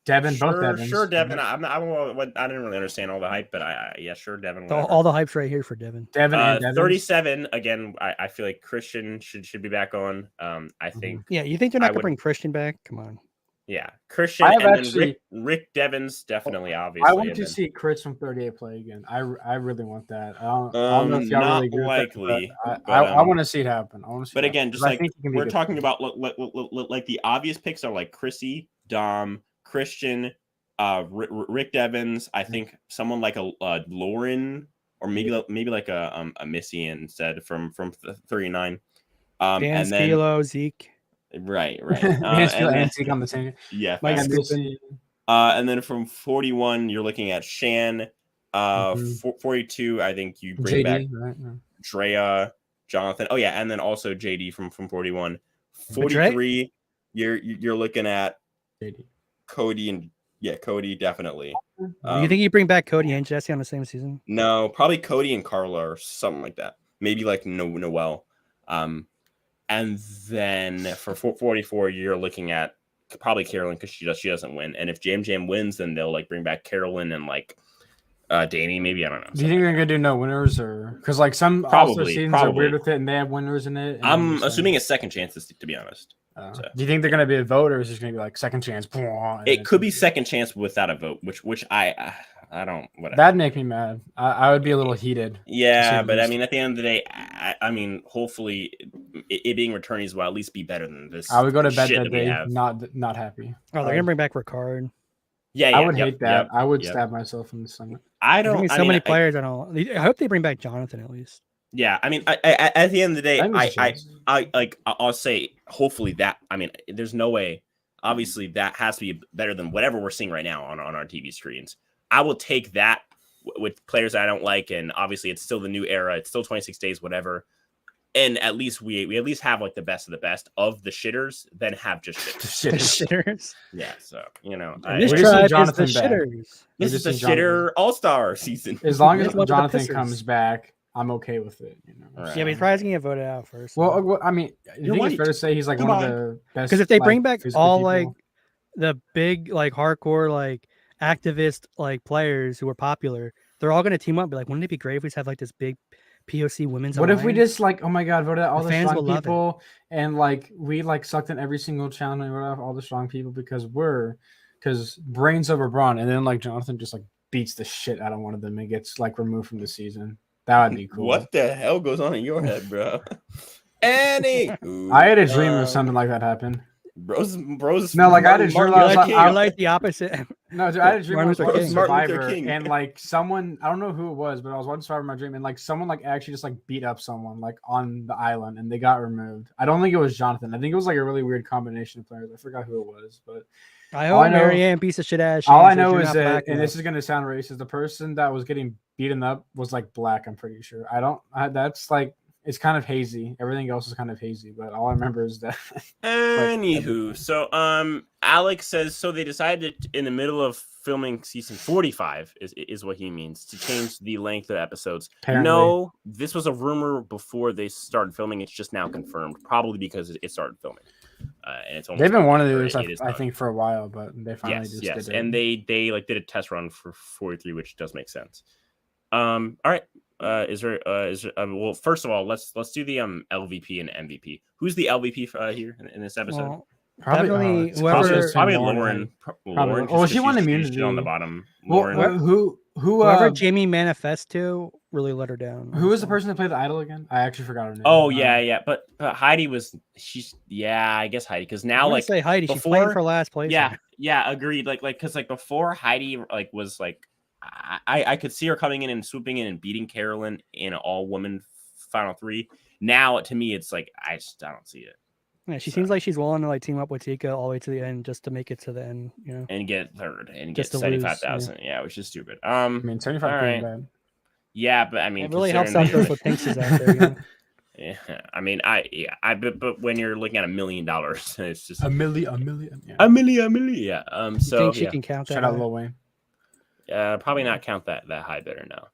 Devin, both sure, Devins. sure, Devin. I didn't really understand all the hype, but yeah, sure, Devin. whatever. All the hype's right here for Devin. Devin and Devin. 37 again. I feel like Christian should be back on. I think Yeah, you think they're not I gonna would- bring Christian back? Come on. yeah, Christian I have and actually- then Rick Devins definitely obviously. I want and to then- see Chris from 38 play again. I really want that. I don't know if y'all not really agree with likely, that, but, I want to see it happen. I want to see. But it again, happen, just 'cause I like think he can be we're good. talking about, like the obvious picks are like Chrissy, Dom, Christian, Rick Devins. I think someone like a Lauren or maybe like a Missy instead from 39. Dan and then Skilo, Zeke. right. and Zeke on the same. Yeah, Mike facts. Stupin. And then from 41, you're looking at Shan. 42, I think you bring back JD, right? Yeah. Drea, Jonathan. Oh yeah, and then also JD from 41. But Dre- 43, you're looking at JD. Cody and Cody definitely. Do you think you bring back Cody and Jesse on the same season? No, probably Cody and Carla or something like that. Maybe like Noel. And then for 44, you're looking at probably Carolyn because she doesn't win. And if Jam wins, then they'll like bring back Carolyn and like Danny. Maybe I don't know. Do you think they're gonna do no winners or because like some Probably, All-Star seasons probably. are weird with it and they have winners in it? and I'm just, like, assuming a second chances to be honest. So. Do you think they're gonna be a vote or is it gonna be like second chance? It could be second chance without a vote, which I don't. Whatever. That'd make me mad. I would be a little heated. Yeah, see but I this. mean, at the end of the day, I mean, hopefully, it being returnees will at least be better than this. I would go to bed shit that that we day have. not happy. Oh, they're gonna bring back Ricard. Yeah, I would yep, hate that. yep, I would yep. stab myself in the stomach. I There's don't. gonna be I so mean, many players. I hope they bring back Jonathan at least. Yeah, I mean, at the end of the day, I think there's a chance. I'll say, hopefully that. I mean, there's no way. Obviously, that has to be better than whatever we're seeing right now on our TV screens. I will take that with players I don't like, and obviously, it's still the new era. It's still 26 days, whatever. And at least we at least have like the best of the best of the shitters, then have just shitters. The shitters. Yeah, so And this We just need tribe is the Jonathan back. shitters. this is the just need Jonathan. shitter all-star season. As long as This one's the Jonathan pissers. comes back, I'm okay with it. Right. Yeah, but he's probably gonna get voted out first. Well, I mean, you You're think it's white. fair to say he's like Come one on. of the best? because if they bring like, back physical all people? like the big like hardcore like activist like players who are popular, they're all gonna team up and be like, wouldn't it be great if we just have like this big POC women's What if we alliance? just like, oh my god, voted out all The the fans strong will love it. people, and like we like sucked in every single challenge and voted out all the strong people because brains over brawn, and then like Jonathan just like beats the shit out of one of them and gets like removed from the season. That would be cool. What the hell goes on in your head, bro? Annie, I had a dream of something like that happened. bros. No, like, I had a dream I was like- You're like the opposite. No, dude, I had a dream I Martin was Luther watching King. Martin Luther Survivor, King. and like someone, I don't know who it was, but I was watching Survivor in my dream, and like someone like actually just like beat up someone like on the island, and they got removed. I don't think it was Jonathan. I think it was like a really weird combination of players. I forgot who it was, but I All I hope know- Marianne piece of shit ass. all I Shane says know you're is not that, black and enough. this is gonna sound racist, the person that was getting beaten up was like black. I'm pretty sure. That's like it's kind of hazy. Everything else is kind of hazy, but all I remember is that. Anywho, so Alex says so they decided in the middle of filming season 45 is what he means to change the length of episodes. Apparently. No, this was a rumor before they started filming. It's just now confirmed, probably because it started filming. And it's almost They've been wanting to do or this, it is I done. think, for a while, but they finally just yes, did it. and they like did a test run for 43, which does make sense. All right. Well, first of all, let's do the LVP and MVP. Who's the LVP here in this episode? Well, it's definitely close whoever- to It's probably Lauren. Lauren. Probably. Lauren. Oh, just she 'cause won she's immunity. on the bottom. Well, Lauren. who whoever Jamie manifest to really let her down. who was the person that played the idol again? I actually forgot her name. Oh yeah. But Heidi was. I guess Heidi because now I like say Heidi. She's before- playing for last place. yeah, agreed. Like because like before Heidi like was like I could see her coming in and swooping in and beating Carolyn in an all woman final three. Now to me it's like I don't see it. Yeah, she seems like she's willing to like team up with Tika all the way to the end just to make it to the end. You know. And get third and Just get to lose, 75,000. Yeah, which is stupid. I mean, 75 all right. bad. Yeah, but I mean, It really helps considering out those with Pinks out there. You know? Yeah, I mean, but when you're looking at $1 million, it's just A million. Yeah. a million. Yeah. You So think she yeah, can count that? Shout out high? Lil Wayne. probably not count that high better now.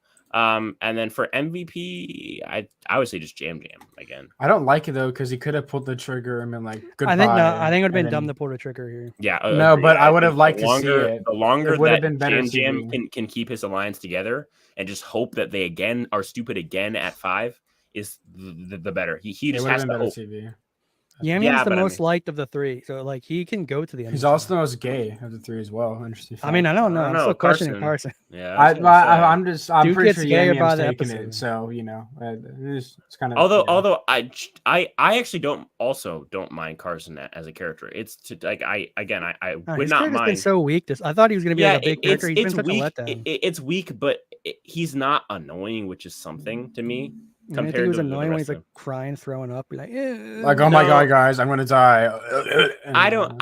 And then for MVP, I would say just Jam again. I don't like it though because he could have pulled the trigger and been like, "Goodbye." I think it would have been and dumb then- to pull the trigger here. Yeah. No, agreed. but I would have think liked the to see longer, it. The longer It would have that been better Jam TV. can keep his alliance together and just hope that they again are stupid again at 5 is the better. He It just would have has been to better hope. TV. Yami's Yeah, the but I most mean- liked of the three, so like he can go to the end. He's of the also the season. most gay of the three as well. Interesting. I mean, I don't know. I don't I'm know, still questioning Carson. Carson. Yeah. I was gonna say. I'm Dude pretty gets sure gayer Yami by M's the taking episode. it. So it's kind of. Although I actually don't mind Carson as a character. It's to like I Oh, would his not character's been mind. so weak. I thought he was going to be like a big character. He's been such weak. a letdown. It's weak, but he's not annoying, which is something to me. I think compared he was to the annoying when rest he's like of them. crying, throwing up, be like, like, oh my No. god, guys, I'm gonna die. And, I don't.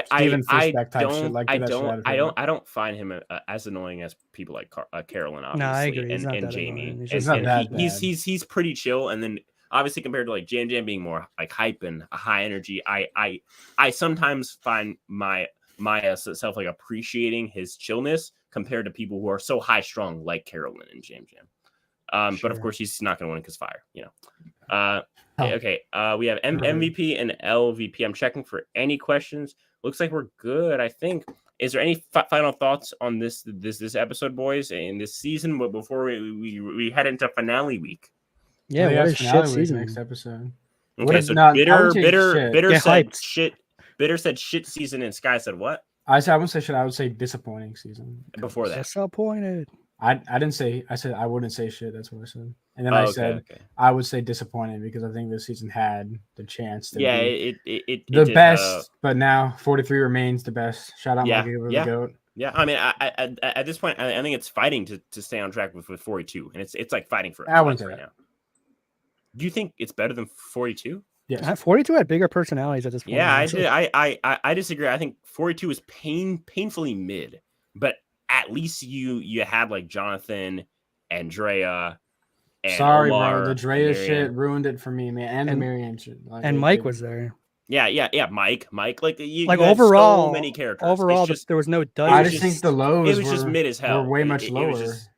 Steven I Fishback type don't. shit, like, I get that shit out don't. of I here. don't. I don't find him as annoying as people like Carolyn, obviously, No, I agree. He's not and that Jamie. annoying. He's And- just not and that he's pretty chill, and then obviously compared to like Jam being more like hype and a high energy, I sometimes find myself like appreciating his chillness compared to people who are so high strung like Carolyn and Jam. But of Sure. course he's not going to win because fire, Oh. Okay. We have MVP and LVP. I'm checking for any questions. Looks like we're good. I think. Is there any final thoughts on this episode, boys, in this season? But before we head into finale week. yeah, They what asked is shit finale week season? next episode. Okay, What is so not- I bitter would say shit. Get said hyped. shit. Bitter said shit season, and Sky said what I wouldn't say shit. I would say disappointing season. before that? Disappointed. I didn't say. I said I wouldn't say shit. That's what I said. And then Oh, I okay, said okay. I would say disappointing because I think this season had the chance to Yeah, be it the did, best, but now 43 remains the best. Shout out Yeah, Mikey over yeah. the goat. Yeah, I mean, I at this point, I think it's fighting to stay on track with 42, and it's like fighting for. I wouldn't say right that. now. Do you think it's better than 42? Yes. 42 had bigger personalities at this point. Yeah, I honestly. did. I disagree. I think 42 is painfully mid, but at least you had like Jonathan, Andrea, and Sorry, Omar, bro. The and Drea Marianne. shit ruined it for me, man. And the And- Marianne shit. Like, And Mike was there. Yeah. Mike. Like you Like had overall, so many characters. overall, It's just, there was no it duds. I was just think just- the lows it was just mid as hell. were way much It was lower just-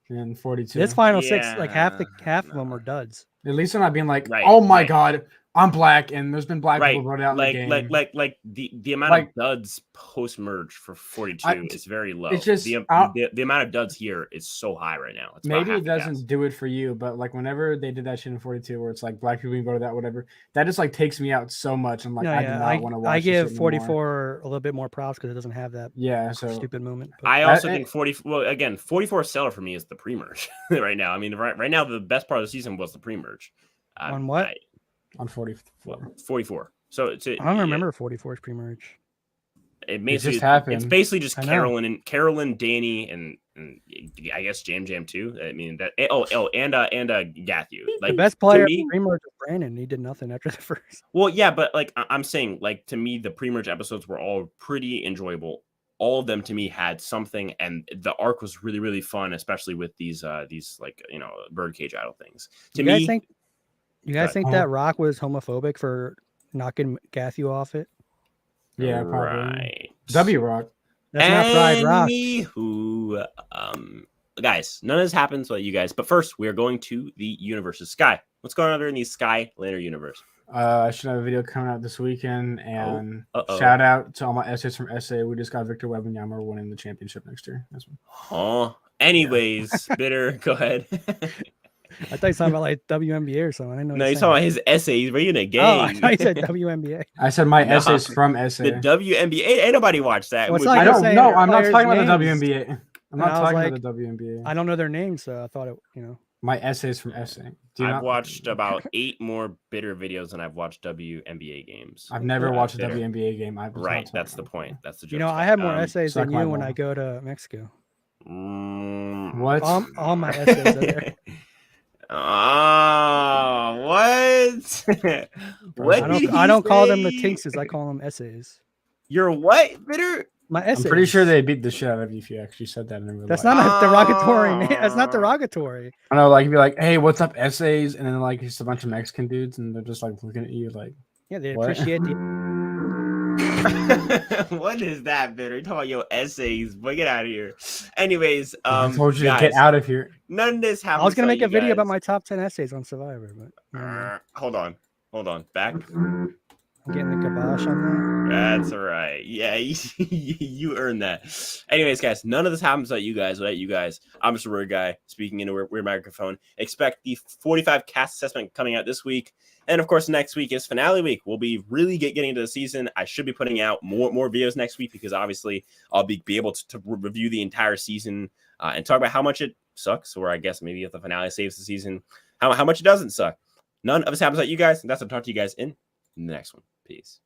than 42. This final six, like half Yeah, of them were duds. At least they're not being like, Right, oh my right. god, I'm black, and there's been black right, people voted out like in the game. like the amount Like- of duds post merge for 42 is very low. it's just- the amount of duds here is so high right now. It's about Maybe half it the cast. doesn't do it for you, but like whenever they did that shit in 42, where it's like black people being voted out, whatever, that just like takes me out so much. I'm like, No, I do yeah, not want to watch. I this shit give anymore. 44 a little bit more props because it doesn't have that Yeah, so stupid moment. But I also I- think 40. Well, again, 44 seller for me is the pre-merge right now. I mean, right now the best part of the season was the pre-merge. On what? on 44, 44. So it's I don't remember 44's pre-merge. It basically just happened. It's basically just I know. Carolyn, Danny, and I guess Jam too. I mean that. And Gathu. Like The best to player me- pre-merge was Brandon. He did nothing after the first. Well, yeah, but like I'm saying, like to me, the pre-merge episodes were all pretty enjoyable. All of them to me had something, and the arc was really, really fun, especially with these like birdcage idol things. To You guys me, think? You guys But- think that Rock was homophobic for knocking Gathu off it? yeah, probably. right. W Rock. That's not Pride Rock. Anywho, guys, none of this happens without you guys. But first, we are going to the universes. Sky, what's going on in the Sky Lander universe? I should have a video coming out this weekend, and uh-oh. shout out to all my essays from SA. We just got Victor Wembanyama winning the championship next year. That's one. Oh, anyways, Bitter, go ahead. I thought you were talking about like WNBA or something. I didn't know. No, what he's you're talking about his essays. Reading a game. Oh, I thought you said WNBA. I said my Nah, essays from SA. The WNBA. Ain't nobody watched that. Well, it's Would not you- I you're don't saying know. your I'm not players' talking about the names. WNBA. I'm And not I was talking like, about the WNBA. I don't know their names, so I thought it. My essays from SA. Do you I've not- watched about 8 more Bitter videos than I've watched WNBA games. I've never Uh, watched a Bitter. WNBA game. I was not Right, talking that's the about point. That's the joke. You know, I have more essays suck than my you when ball. I go to Mexico. Mm, What? All my essays are there. Oh, what? What? I don't call them the Tinkses. I call them essays. You're what, Bitter? My I'm essays. pretty sure they beat the shit out of you if you actually said that in real That's life. not a derogatory name. That's not Ah. derogatory. I know, like, you'd be like, hey, what's up, essays? And then, like, it's a bunch of Mexican dudes, and they're just, like, looking at you like, Yeah, they What? appreciate the. What is that, Bitter? You're talking about your essays. Boy, get out of here. Anyways, I told you to guys, get out of here. none of this happens. I was gonna without make a you video about guys. my top 10 essays on Survivor, but Hold on. Back. I'm getting the kibosh on That's all right. Yeah, you earned that. Anyways, guys, none of this happens without you guys. I'm just a weird guy speaking into a weird microphone. Expect the 45 cast assessment coming out this week. And of course, next week is finale week. We'll be really getting into the season. I should be putting out more videos next week because obviously I'll be able to review the entire season and talk about how much it sucks, or I guess maybe if the finale saves the season, how much it doesn't suck. None of this happens without you guys. And that's what I'll talk to you guys in the next one. Peace.